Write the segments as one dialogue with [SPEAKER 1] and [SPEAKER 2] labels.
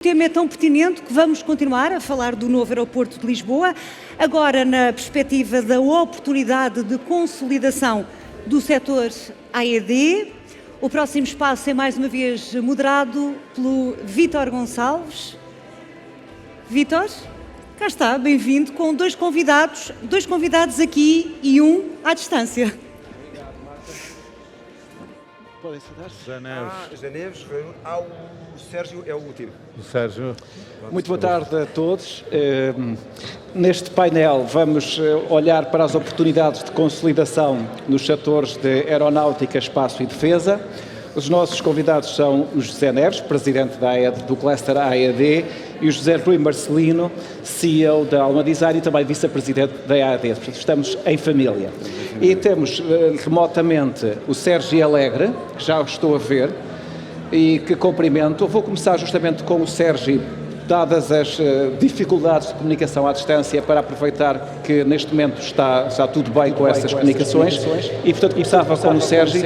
[SPEAKER 1] tema é tão pertinente que vamos continuar a falar do novo aeroporto de Lisboa, agora na perspectiva da oportunidade de consolidação do setor AED. O próximo espaço é mais uma vez moderado pelo Vítor Gonçalves. Vítor, cá está, bem-vindo, com dois convidados aqui e um à distância.
[SPEAKER 2] Obrigado, Marta. Podem sentar-se.
[SPEAKER 3] José Neves, o Sérgio é o último.
[SPEAKER 2] O Sérgio. Muito boa tarde a todos. Neste painel vamos olhar para as oportunidades de consolidação nos setores de aeronáutica, espaço e defesa. Os nossos convidados são o José Neves, presidente da AED, do cluster AED, e o José Rui Marcelino, CEO da Alma Design e também vice-presidente da AED. Portanto, estamos em família. E temos remotamente o Sérgio Alegre, que já o estou a ver, e que cumprimento. Vou começar justamente com o Sérgio, dadas as dificuldades de comunicação à distância, para aproveitar que neste momento está tudo bem com essas comunicações. E, portanto, começava com o Sérgio,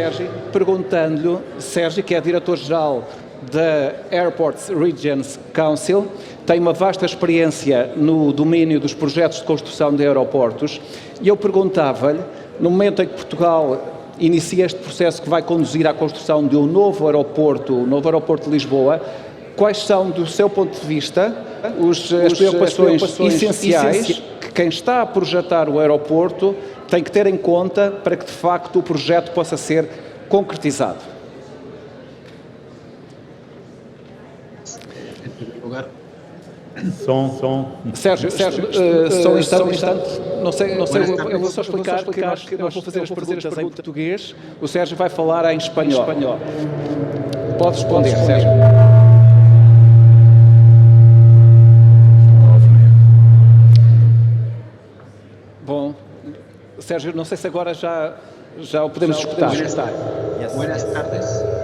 [SPEAKER 2] perguntando-lhe, Sérgio, que é diretor-geral da Airports Regions Council, tem uma vasta experiência no domínio dos projetos de construção de aeroportos, e eu perguntava-lhe, no momento em que Portugal inicia este processo que vai conduzir à construção de um novo aeroporto de Lisboa, quais são, do seu ponto de vista, as preocupações essenciais que quem está a projetar o aeroporto tem que ter em conta para que, de facto, o projeto possa ser concretizado?
[SPEAKER 4] Som.
[SPEAKER 2] Sérgio, só um instante. Não sei, eu vou só explicar que nós vou fazer as perguntas em português. O Sérgio vai falar em espanhol. Pode responder, Sérgio. Bom, Sérgio, não sei se agora já o podemos escutar.
[SPEAKER 5] Buenas tardes.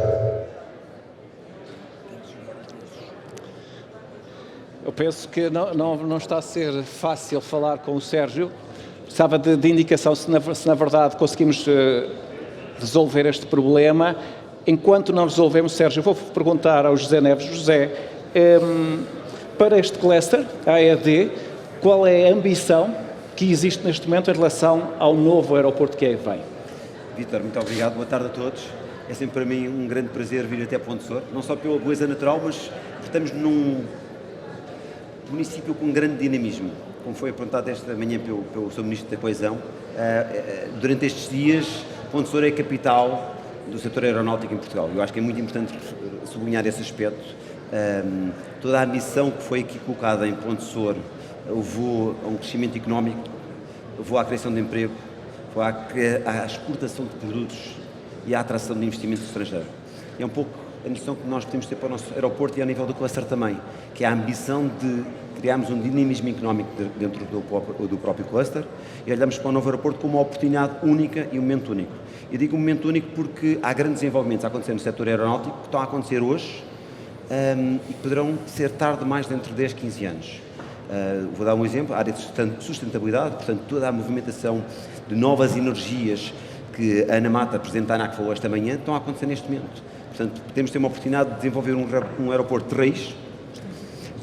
[SPEAKER 2] Eu penso que não está a ser fácil falar com o Sérgio. Precisava de indicação se na verdade conseguimos resolver este problema. Enquanto não resolvemos, Sérgio, vou perguntar ao José Neves. José, para este cluster, a AED, qual é a ambição que existe neste momento em relação ao novo aeroporto que aí vem?
[SPEAKER 3] Vítor, muito obrigado, boa tarde a todos. É sempre para mim um grande prazer vir até Ponte Sor, não só pela beleza natural, mas estamos num município com um grande dinamismo, como foi apontado esta manhã pelo Sr. Ministro da Coesão. Durante estes dias, Ponte Sor é a capital do setor aeronáutico em Portugal. Eu acho que é muito importante sublinhar esse aspecto. Toda a ambição que foi aqui colocada em Ponte Sor levou a um crescimento económico, levou à criação de emprego, levou à exportação de produtos e à atração de investimento estrangeiro. É um pouco a missão que nós podemos ter para o nosso aeroporto e ao nível do cluster também, que é a ambição de criarmos um dinamismo económico dentro do próprio cluster e olhamos para o novo aeroporto como uma oportunidade única e um momento único. Eu digo um momento único porque há grandes desenvolvimentos a acontecer no setor aeronáutico que estão a acontecer hoje e que poderão ser tarde demais dentro de 10, 15 anos. Vou dar um exemplo, a área de sustentabilidade, portanto toda a movimentação de novas energias que a Ana Mata, Presidente da ANAC, falou esta manhã, estão a acontecer neste momento. Portanto, podemos ter uma oportunidade de desenvolver um aeroporto de raiz,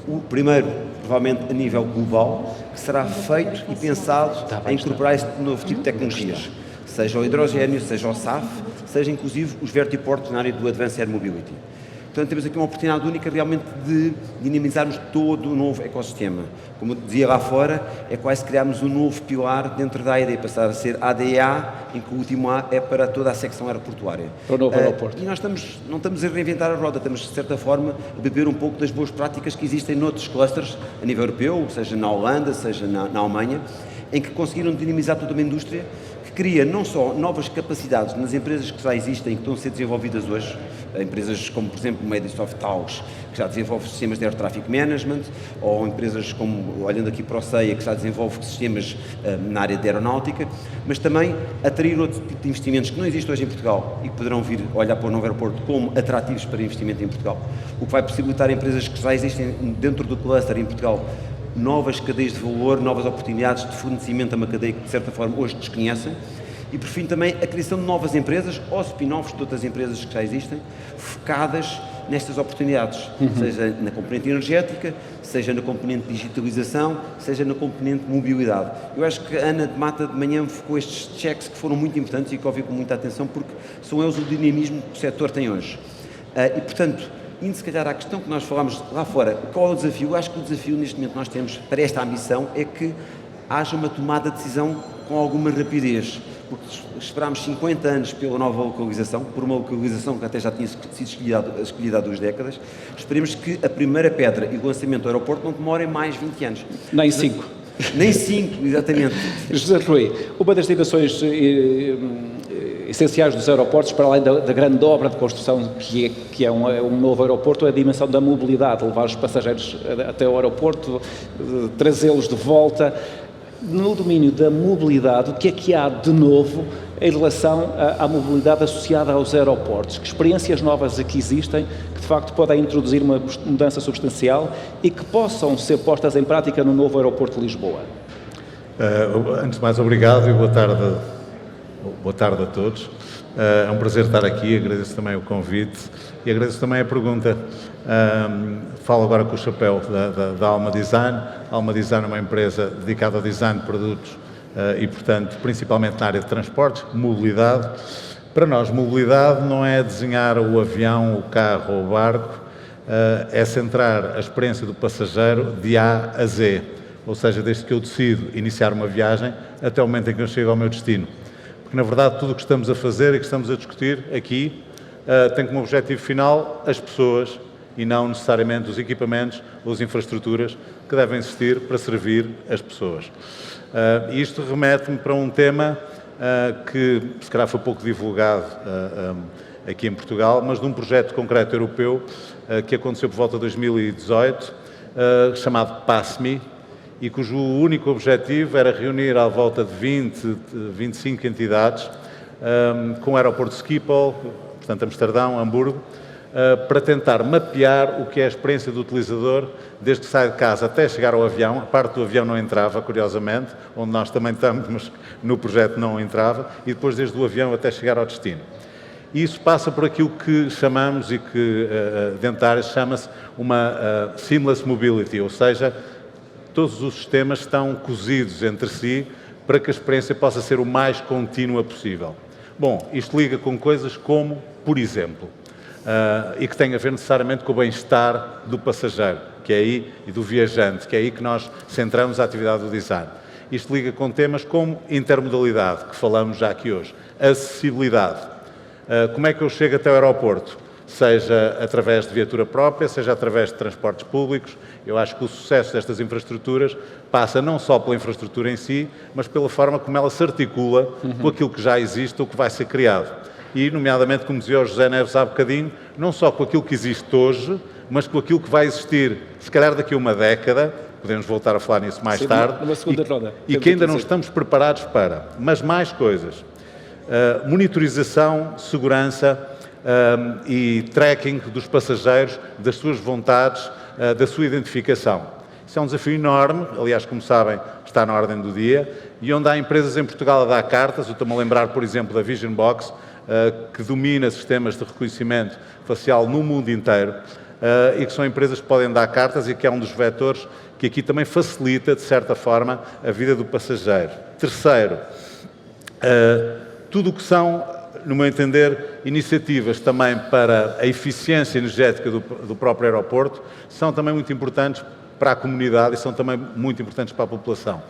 [SPEAKER 3] o primeiro, provavelmente a nível global, que será feito e pensado a incorporar este novo tipo de tecnologias, seja o hidrogênio, seja o SAF, seja inclusive os vertiportos na área do Advanced Air Mobility. Portanto, temos aqui uma oportunidade única realmente de dinamizarmos todo o novo ecossistema. Como eu dizia lá fora, é quase criarmos um novo pilar dentro da AED, passar a ser ADA, em que o último A é para toda a secção aeroportuária.
[SPEAKER 2] Para o novo aeroporto.
[SPEAKER 3] E nós não estamos a reinventar a roda, estamos, de certa forma, a beber um pouco das boas práticas que existem noutros clusters, a nível europeu, seja na Holanda, seja na Alemanha, em que conseguiram dinamizar toda uma indústria que cria não só novas capacidades nas empresas que já existem e que estão a ser desenvolvidas hoje, empresas como, por exemplo, o Medisoft Taos, que já desenvolve sistemas de Air Traffic Management, ou empresas como, olhando aqui para o CEIA, que já desenvolve sistemas na área de aeronáutica, mas também atrair outro tipo de investimentos que não existe hoje em Portugal e que poderão vir olhar para o novo aeroporto como atrativos para investimento em Portugal, o que vai possibilitar a empresas que já existem dentro do cluster em Portugal novas cadeias de valor, novas oportunidades de fornecimento a uma cadeia que, de certa forma, hoje desconhecem E, por fim, também a criação de novas empresas ou spin-offs de outras empresas que já existem, focadas nestas oportunidades, seja na componente energética, seja na componente de digitalização, seja na componente de mobilidade. Eu acho que a Ana de Mata de manhã focou estes cheques que foram muito importantes e que ouvi com muita atenção, porque são eles o dinamismo que o setor tem hoje. E, portanto, indo se calhar à questão que nós falámos lá fora, qual é o desafio? Eu acho que o desafio neste momento que nós temos para esta ambição é que haja uma tomada de decisão com alguma rapidez, porque esperámos 50 anos pela nova localização, por uma localização que até já tinha sido escolhida há 2 décadas. Esperemos que a primeira pedra e o lançamento do aeroporto não demorem mais 20 anos.
[SPEAKER 2] Nem 5.
[SPEAKER 3] Nem 5, exatamente.
[SPEAKER 2] José Rui, uma das dimensões essenciais dos aeroportos, para além da grande obra de construção que é um novo aeroporto, é a dimensão da mobilidade, levar os passageiros até o aeroporto, trazê-los de volta. No domínio da mobilidade, o que há de novo em relação à mobilidade associada aos aeroportos? Que experiências novas aqui existem que de facto podem introduzir uma mudança substancial e que possam ser postas em prática no novo aeroporto de Lisboa?
[SPEAKER 4] Antes de mais, obrigado e boa tarde a todos. É um prazer estar aqui, agradeço também o convite e agradeço também a pergunta. Falo agora com o chapéu da Alma Design. A Alma Design é uma empresa dedicada ao design de produtos e, portanto, principalmente na área de transportes, mobilidade. Para nós, mobilidade não é desenhar o avião, o carro ou o barco, é centrar a experiência do passageiro de A a Z, ou seja, desde que eu decido iniciar uma viagem até o momento em que eu chego ao meu destino. Porque, na verdade, tudo o que estamos a fazer e que estamos a discutir aqui tem como objetivo final as pessoas e não necessariamente os equipamentos ou as infraestruturas que devem existir para servir as pessoas. E isto remete-me para um tema que, se calhar, foi pouco divulgado aqui em Portugal, mas de um projeto concreto europeu que aconteceu por volta de 2018, chamado PASSME, e cujo único objetivo era reunir à volta de 25 entidades, com o aeroporto de Schiphol, portanto Amsterdão, Hamburgo, para tentar mapear o que é a experiência do utilizador desde que sai de casa até chegar ao avião. A parte do avião não entrava, curiosamente, onde nós também estamos, mas no projeto não entrava, e depois desde o avião até chegar ao destino. E isso passa por aquilo que chamamos e que dentro da área chama-se uma seamless mobility, ou seja, todos os sistemas estão cozidos entre si para que a experiência possa ser o mais contínua possível. Bom, isto liga com coisas como, por exemplo, e que tem a ver necessariamente com o bem-estar do passageiro, que é aí, e do viajante, que é aí que nós centramos a atividade do design. Isto liga com temas como intermodalidade, que falamos já aqui hoje, acessibilidade. Como é que eu chego até o aeroporto? Seja através de viatura própria, seja através de transportes públicos. Eu acho que o sucesso destas infraestruturas passa não só pela infraestrutura em si, mas pela forma como ela se articula com aquilo que já existe ou que vai ser criado. E, nomeadamente, como dizia o José Neves há bocadinho, não só com aquilo que existe hoje, mas com aquilo que vai existir, se calhar daqui a uma década, podemos voltar a falar nisso mais tarde,
[SPEAKER 2] numa segunda ronda.
[SPEAKER 4] E que ainda não estamos preparados para. Mas mais coisas. Monitorização, segurança e tracking dos passageiros, das suas vontades, da sua identificação. Isso é um desafio enorme, aliás, como sabem, está na ordem do dia, e onde há empresas em Portugal a dar cartas. Eu estou-me a lembrar, por exemplo, da Vision Box, que domina sistemas de reconhecimento facial no mundo inteiro, e que são empresas que podem dar cartas e que é um dos vetores que aqui também facilita, de certa forma, a vida do passageiro. Terceiro, tudo o que são, no meu entender, iniciativas também para a eficiência energética do próprio aeroporto, são também muito importantes para a comunidade e são também muito importantes para a população.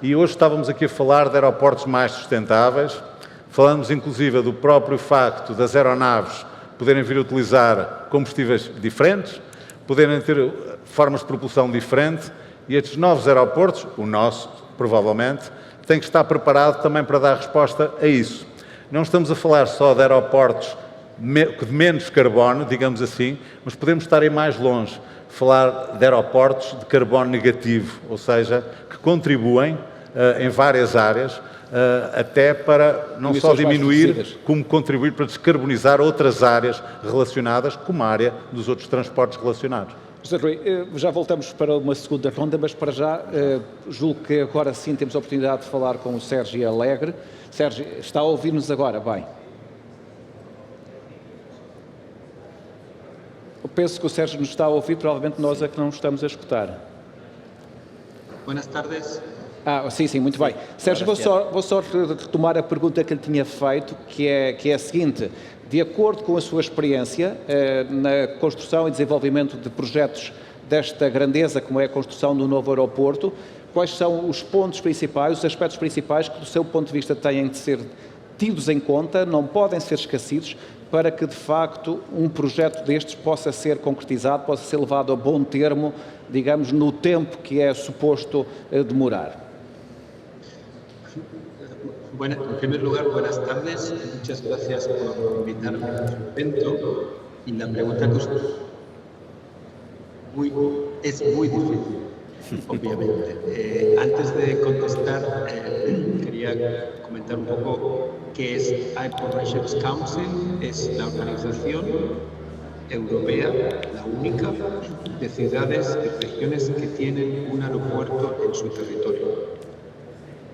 [SPEAKER 4] E hoje estávamos aqui a falar de aeroportos mais sustentáveis, falamos inclusive do próprio facto das aeronaves poderem vir a utilizar combustíveis diferentes, poderem ter formas de propulsão diferentes, e estes novos aeroportos, o nosso, provavelmente, tem que estar preparado também para dar resposta a isso. Não estamos a falar só de aeroportos de menos carbono, digamos assim, mas podemos estar aí mais longe, falar de aeroportos de carbono negativo, ou seja, que contribuem em várias áreas, até para não só diminuir, como contribuir para descarbonizar outras áreas relacionadas, como a área dos outros transportes relacionados.
[SPEAKER 2] José Rui, já voltamos para uma segunda ronda, mas para já julgo que agora sim temos a oportunidade de falar com o Sérgio Alegre. Sérgio, está a ouvir-nos agora? Bem. Eu penso que o Sérgio nos está a ouvir, provavelmente nós é que não estamos a escutar.
[SPEAKER 5] Buenas tardes.
[SPEAKER 2] Sim, muito bem. Sérgio, vou só retomar a pergunta que lhe tinha feito, que é a seguinte. De acordo com a sua experiência na construção e desenvolvimento de projetos desta grandeza, como é a construção do novo aeroporto, quais são os pontos principais, os aspectos principais que, do seu ponto de vista, têm de ser tidos em conta, não podem ser esquecidos, para que, de facto, um projeto destes possa ser concretizado, possa ser levado a bom termo, digamos, no tempo que é suposto demorar?
[SPEAKER 5] Bueno, en primer lugar, buenas tardes. Muchas gracias por invitarme a su evento. Y la pregunta que usted es muy difícil, obviamente. Antes de contestar, quería comentar un poco qué es Airport Regions Council. Es la organización europea, la única, de ciudades y regiones que tienen un aeropuerto en su territorio.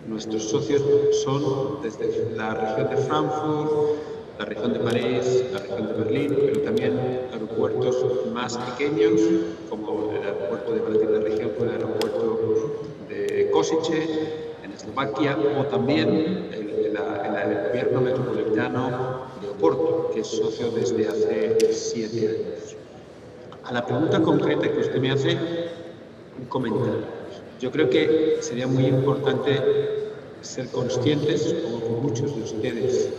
[SPEAKER 5] Nuestros socios son desde la región de Frankfurt, la región de París, la región de Berlín, pero también aeropuertos más pequeños, como el aeropuerto de Bratislava, la región con el aeropuerto de Košice, en Eslovaquia, o también el gobierno metropolitano de Oporto, que es socio desde hace 7 años. A la pregunta concreta que usted me hace, un comentario. Yo creo que sería muy importante ser conscientes, como muchas de ustedes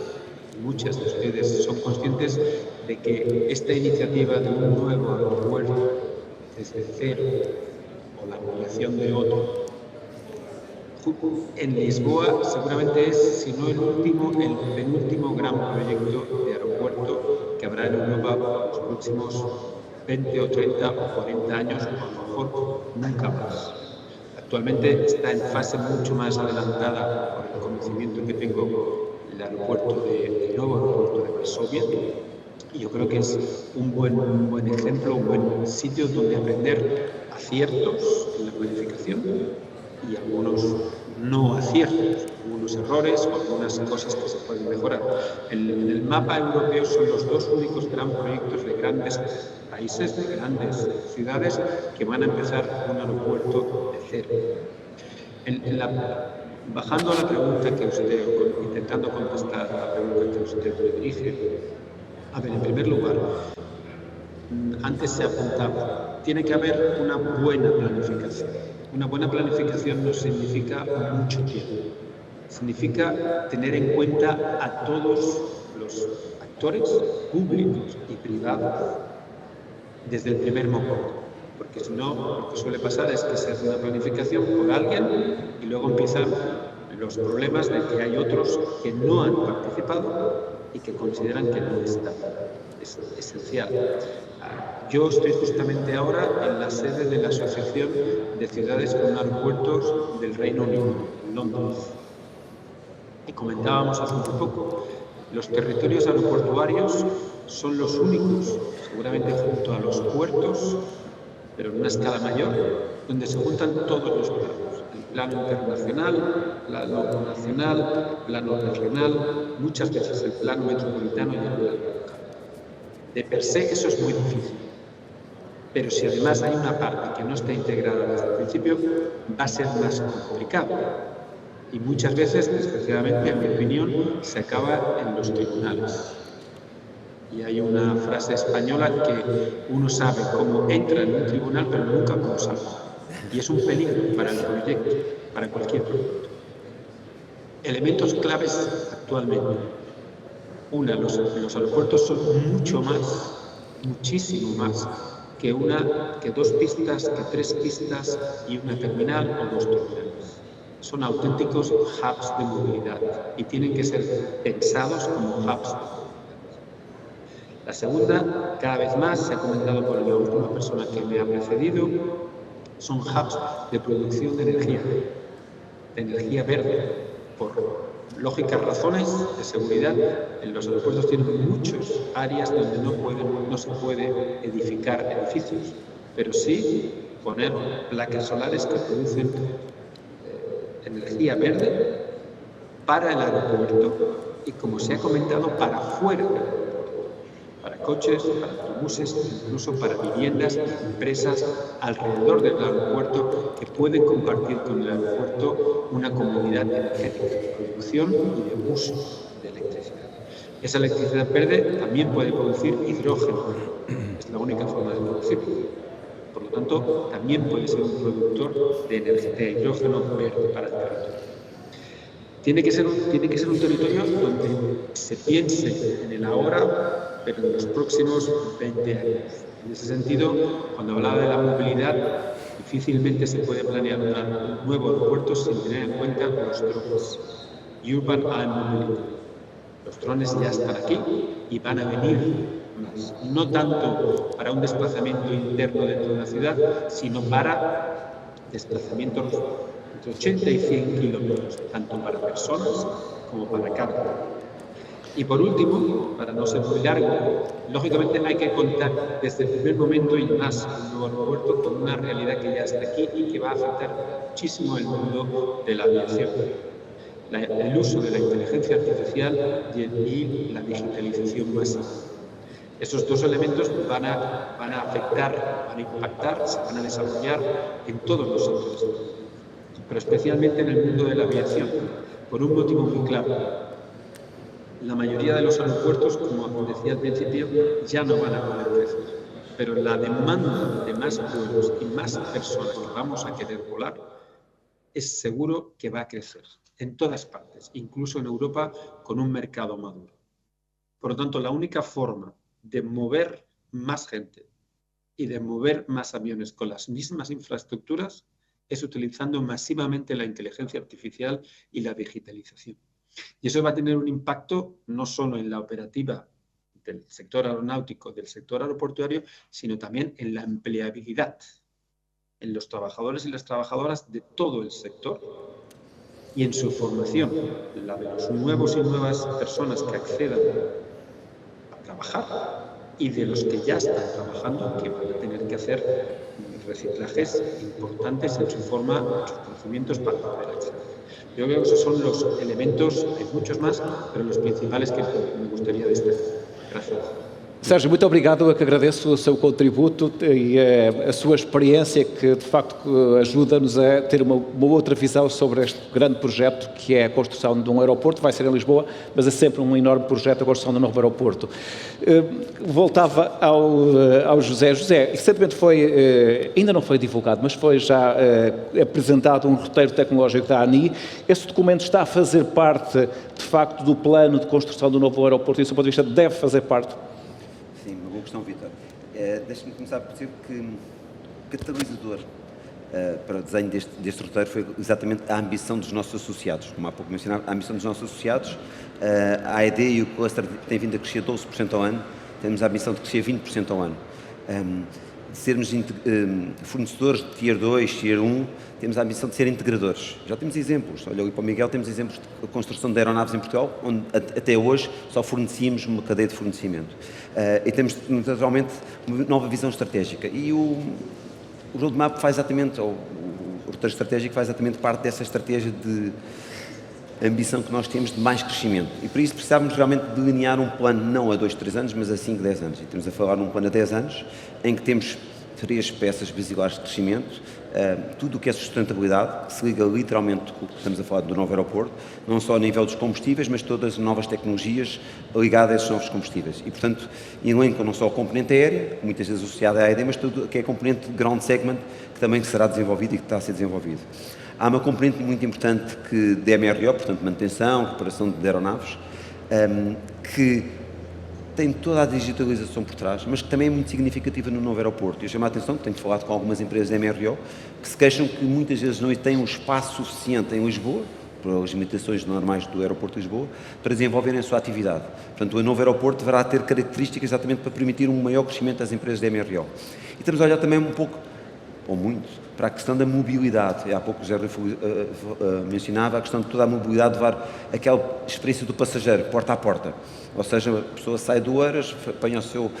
[SPEAKER 5] son conscientes, de que esta iniciativa de un nuevo aeropuerto desde cero o la ampliación de otro en Lisboa seguramente es, si no el penúltimo gran proyecto de aeropuerto que habrá en Europa por los próximos 20 o 30 o 40 años, o a lo mejor nunca más. Actualmente está en fase mucho más adelantada, por el conocimiento que tengo, el nuevo aeropuerto de Varsovia, y yo creo que es un buen ejemplo, un buen sitio donde aprender aciertos en la planificación y algunos no aciertos, algunos errores o algunas cosas que se pueden mejorar. En el mapa europeo son los dos únicos gran proyectos de grandes países, de grandes ciudades, que van a empezar un aeropuerto de cero. Bajando a la pregunta que usted, intentando contestar a la pregunta que usted me dirige, a ver, en primer lugar, antes se apuntaba, tiene que haber una buena planificación. Una buena planificación no significa mucho tiempo, significa tener en cuenta a todos los actores públicos y privados desde el primer momento, porque si no, lo que suele pasar es que se hace una planificación por alguien y luego empiezan los problemas de que hay otros que no han participado y que consideran que no está. Es esencial. Yo estoy justamente ahora en la sede de la Asociación de Ciudades con Aeropuertos del Reino Unido, en Londres. Y comentábamos hace un poco, los territorios aeroportuarios son los únicos, seguramente junto a los puertos, pero en una escala mayor, donde se juntan todos los planos. El plano internacional, plano nacional, plano regional, muchas veces el plano metropolitano y el plano local. De per se eso es muy difícil, pero si además hay una parte que no está integrada desde el principio, va a ser más complicado. Y muchas veces, desgraciadamente, en mi opinión, se acaba en los tribunales. Y hay una frase española que uno sabe cómo entra en un tribunal, pero nunca cómo sale. Y es un peligro para el proyecto, para cualquier proyecto. Elementos claves actualmente. Una, los aeropuertos son mucho más, muchísimo más, que dos pistas, que 3 pistas y una terminal o 2 terminales. Son auténticos hubs de movilidad y tienen que ser pensados como hubs de movilidad. La segunda, cada vez más, se ha comentado por la última persona que me ha precedido, son hubs de producción de energía verde, por lógicas razones de seguridad. En los aeropuertos tienen muchas áreas donde no se puede edificar edificios pero sí poner placas solares que producen energía verde para el aeropuerto y, como se ha comentado, para fuera del aeropuerto, para coches, para autobuses, incluso para viviendas y empresas alrededor del aeropuerto que pueden compartir con el aeropuerto una comunidad energética de producción y de uso de electricidad. Esa electricidad verde también puede producir hidrógeno, es la única forma de producirlo. Por lo tanto, también puede ser un productor de hidrógeno verde para el territorio. Tiene que ser un territorio donde se piense en el ahora, pero en los próximos 20 años. En ese sentido, cuando hablaba de la movilidad, difícilmente se puede planear un nuevo aeropuerto sin tener en cuenta los drones. Urban Air Mobility. Los drones ya están aquí y van a venir más. No tanto para un desplazamiento interno dentro de la ciudad, sino para desplazamientos entre 80 y 100 kilómetros, tanto para personas como para carga. Y por último, para no ser muy largo, lógicamente hay que contar desde el primer momento y más un nuevo aeropuerto con una realidad que ya está aquí y que va a afectar muchísimo el mundo de la aviación. El uso de la inteligencia artificial y la digitalización masiva. Esos dos elementos van a afectar, van a impactar, se van a desarrollar en todos los sectores, pero especialmente en el mundo de la aviación, por un motivo muy claro. La mayoría de los aeropuertos, como decía al principio, ya no van a poder crecer, pero la demanda de más vuelos y más personas que vamos a querer volar es seguro que va a crecer en todas partes, incluso en Europa, con un mercado maduro. Por lo tanto, la única forma de mover más gente y de mover más aviones con las mismas infraestructuras es utilizando masivamente la inteligencia artificial y la digitalización. Y eso va a tener un impacto no solo en la operativa del sector aeronáutico, del sector aeroportuario, sino también en la empleabilidad, en los trabajadores y las trabajadoras de todo el sector y en su formación, la de los nuevos y nuevas personas que accedan a trabajar y de los que ya están trabajando, que van a tener que hacer reciclajes importantes en su forma, en sus conocimientos para poder acceder. Yo creo que esos son los elementos, hay muchos más, pero los principales que me gustaría destacar. Gracias.
[SPEAKER 2] Sérgio, muito obrigado, eu que agradeço o seu contributo e a sua experiência que de facto ajuda-nos a ter uma outra visão sobre este grande projeto que é a construção de um aeroporto, vai ser em Lisboa, mas é sempre um enorme projeto a construção de um novo aeroporto. Voltava ao José. José, recentemente ainda não foi divulgado, mas foi já apresentado um roteiro tecnológico da ANI. Esse documento está a fazer parte, de facto, do plano de construção do novo aeroporto e, do seu ponto de vista, deve fazer parte?
[SPEAKER 3] Sim, uma boa questão, Vítor. Deixa-me começar por dizer que o catalisador para o desenho deste roteiro foi exatamente a ambição dos nossos associados. Como há pouco mencionava, a ambição dos nossos associados, a AED e o cluster têm vindo a crescer 12% ao ano, temos a ambição de crescer 20% ao ano. De sermos fornecedores de Tier 2, Tier 1, temos a ambição de ser integradores. Já temos exemplos, olha ali para o Miguel, temos exemplos de construção de aeronaves em Portugal, onde até hoje só fornecíamos uma cadeia de fornecimento. E temos, naturalmente, uma nova visão estratégica. E o roadmap faz exatamente, ou o roteiro estratégico faz exatamente parte dessa estratégia de ambição que nós temos de mais crescimento. E por isso precisávamos realmente delinear um plano não a 2, 3 anos, mas a 5, 10 anos. E estamos a falar num plano a 10 anos, em que temos 3 peças basilares de crescimento, tudo o que é sustentabilidade, que se liga literalmente com o que estamos a falar do novo aeroporto, não só a nível dos combustíveis, mas todas as novas tecnologias ligadas a esses novos combustíveis. E, portanto, elencam não só a componente aérea, muitas vezes associada à AED, mas tudo o que é a componente ground segment, que também será desenvolvido e que está a ser desenvolvido. Há uma componente muito importante de MRO, portanto, manutenção, reparação de aeronaves, que tem toda a digitalização por trás, mas que também é muito significativa no novo aeroporto. Eu chamo a atenção, tenho falado com algumas empresas de MRO, que se queixam que muitas vezes não têm um espaço suficiente em Lisboa, pelas limitações normais do aeroporto de Lisboa, para desenvolverem a sua atividade. Portanto, o novo aeroporto deverá ter características exatamente para permitir um maior crescimento das empresas de MRO. E estamos a olhar também um pouco, ou muito, para a questão da mobilidade. Há pouco o José mencionava a questão de toda a mobilidade, levar aquela experiência do passageiro, porta a porta. Ou seja, a pessoa sai do Oeiras, apanha o seu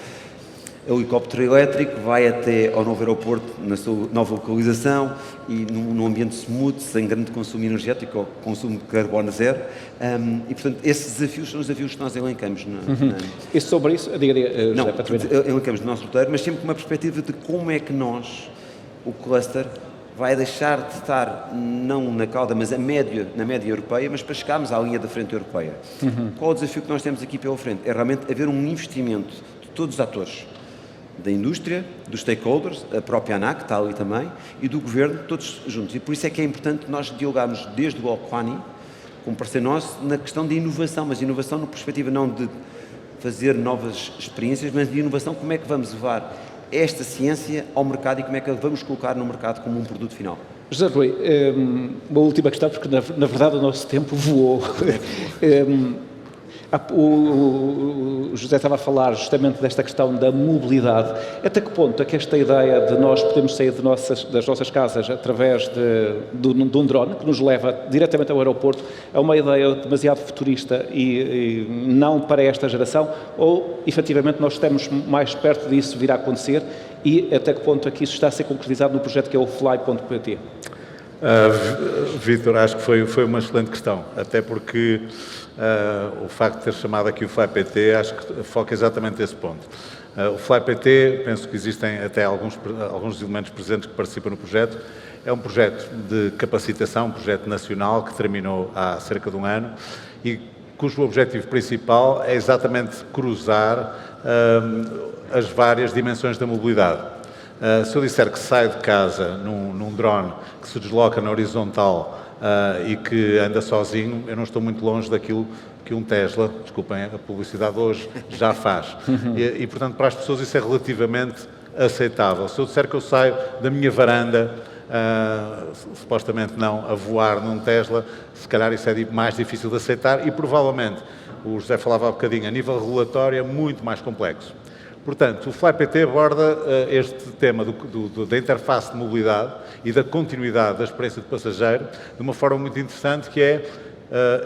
[SPEAKER 3] helicóptero elétrico, vai até ao novo aeroporto, na sua nova localização e num ambiente smooth, sem grande consumo energético ou consumo de carbono zero. E, portanto, esses desafios são os desafios que nós elencamos.
[SPEAKER 2] E sobre isso, diga,
[SPEAKER 3] não,
[SPEAKER 2] José, para terminar.
[SPEAKER 3] elencamos no nosso roteiro, mas sempre com uma perspectiva de como é que nós, o cluster, vai deixar de estar não na cauda, mas na média europeia, mas para chegarmos à linha da frente europeia. Qual o desafio que nós temos aqui pela frente? É realmente haver um investimento de todos os atores, da indústria, dos stakeholders, a própria ANAC está ali também, e do governo, todos juntos. E por isso é que é importante nós dialogarmos desde o Alcoani, como parceiro nosso, na questão de inovação, mas inovação na perspectiva não de fazer novas experiências, mas de inovação, como é que vamos levar esta ciência ao mercado e como é que a vamos colocar no mercado como um produto final.
[SPEAKER 2] José Rui, uma última questão, porque na verdade o nosso tempo voou. O José estava a falar justamente desta questão da mobilidade. Até que ponto é que esta ideia de nós podermos sair das nossas casas através de um drone que nos leva diretamente ao aeroporto é uma ideia demasiado futurista e não para esta geração? Ou, efetivamente, nós estamos mais perto disso vir a acontecer e até que ponto é que isso está a ser concretizado no projeto que é o Fly.pt?
[SPEAKER 4] Vítor, acho que foi uma excelente questão, até porque o facto de ter chamado aqui o Fly.pt, acho que foca exatamente esse ponto. O Fly.pt, penso que existem até alguns elementos presentes que participam no projeto. É um projeto de capacitação, um projeto nacional que terminou há cerca de um ano e cujo objetivo principal é exatamente cruzar as várias dimensões da mobilidade. Se eu disser que saio de casa num drone que se desloca na horizontal e que anda sozinho, eu não estou muito longe daquilo que um Tesla, desculpem a publicidade hoje, já faz. E, portanto, para as pessoas isso é relativamente aceitável. Se eu disser que eu saio da minha varanda, supostamente não, a voar num Tesla, se calhar isso é mais difícil de aceitar e provavelmente, o José falava há bocadinho, a nível regulatório é muito mais complexo. Portanto, o Fly.pt aborda este tema da interface de mobilidade e da continuidade da experiência de passageiro de uma forma muito interessante, que é,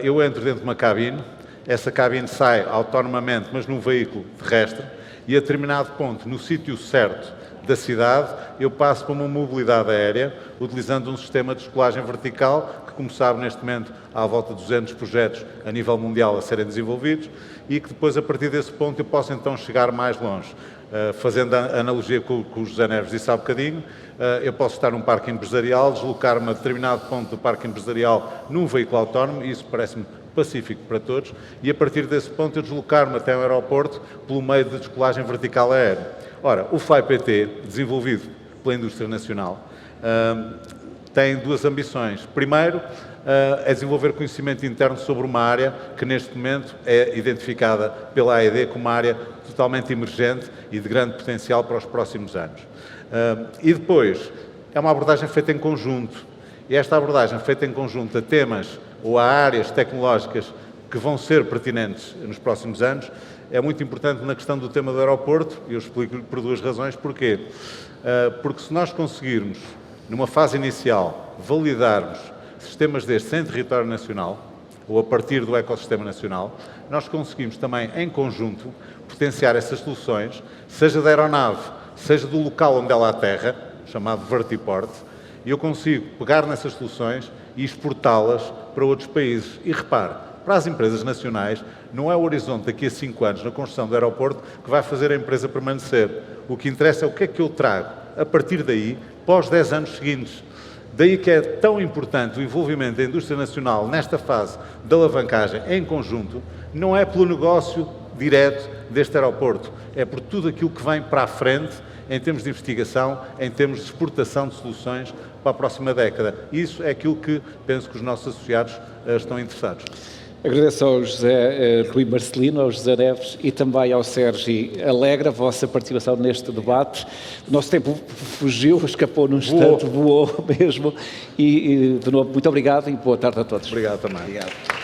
[SPEAKER 4] eu entro dentro de uma cabine, essa cabine sai autonomamente, mas num veículo terrestre, e a determinado ponto, no sítio certo da cidade, eu passo para uma mobilidade aérea, utilizando um sistema de descolagem vertical, que, como sabe, neste momento há à volta de 200 projetos a nível mundial a serem desenvolvidos, e que depois, a partir desse ponto, eu posso então chegar mais longe. Fazendo a analogia com o que o José Neves disse há bocadinho, eu posso estar num parque empresarial, deslocar-me a determinado ponto do parque empresarial num veículo autónomo, e isso parece-me pacífico para todos, e a partir desse ponto eu deslocar-me até o aeroporto pelo meio de descolagem vertical aérea. Ora, o Fly.pt, desenvolvido pela indústria nacional, tem duas ambições. Primeiro, é desenvolver conhecimento interno sobre uma área que neste momento é identificada pela AED como uma área totalmente emergente e de grande potencial para os próximos anos. E depois, é uma abordagem feita em conjunto. E esta abordagem feita em conjunto a temas ou a áreas tecnológicas que vão ser pertinentes nos próximos anos, é muito importante na questão do tema do aeroporto, e eu explico-lhe por duas razões. Porquê? Porque se nós conseguirmos, numa fase inicial, validarmos sistemas destes em território nacional, ou a partir do ecossistema nacional, nós conseguimos também, em conjunto, potenciar essas soluções, seja da aeronave, seja do local onde ela aterra, chamado vertiport, e eu consigo pegar nessas soluções e exportá-las para outros países. E repare, para as empresas nacionais, não é o horizonte daqui a 5 anos na construção do aeroporto que vai fazer a empresa permanecer. O que interessa é o que é que eu trago a partir daí, pós 10 anos seguintes. Daí que é tão importante o envolvimento da indústria nacional nesta fase da alavancagem em conjunto, não é pelo negócio direto deste aeroporto, é por tudo aquilo que vem para a frente em termos de investigação, em termos de exportação de soluções para a próxima década. Isso é aquilo que penso que os nossos associados estão interessados.
[SPEAKER 2] Agradeço ao José Rui Marcelino, ao José Neves e também ao Sérgio Alegre a vossa participação neste debate. O nosso tempo fugiu, escapou num instante, voou mesmo. E de novo, muito obrigado e boa tarde a todos.
[SPEAKER 4] Obrigado também.
[SPEAKER 3] Obrigado.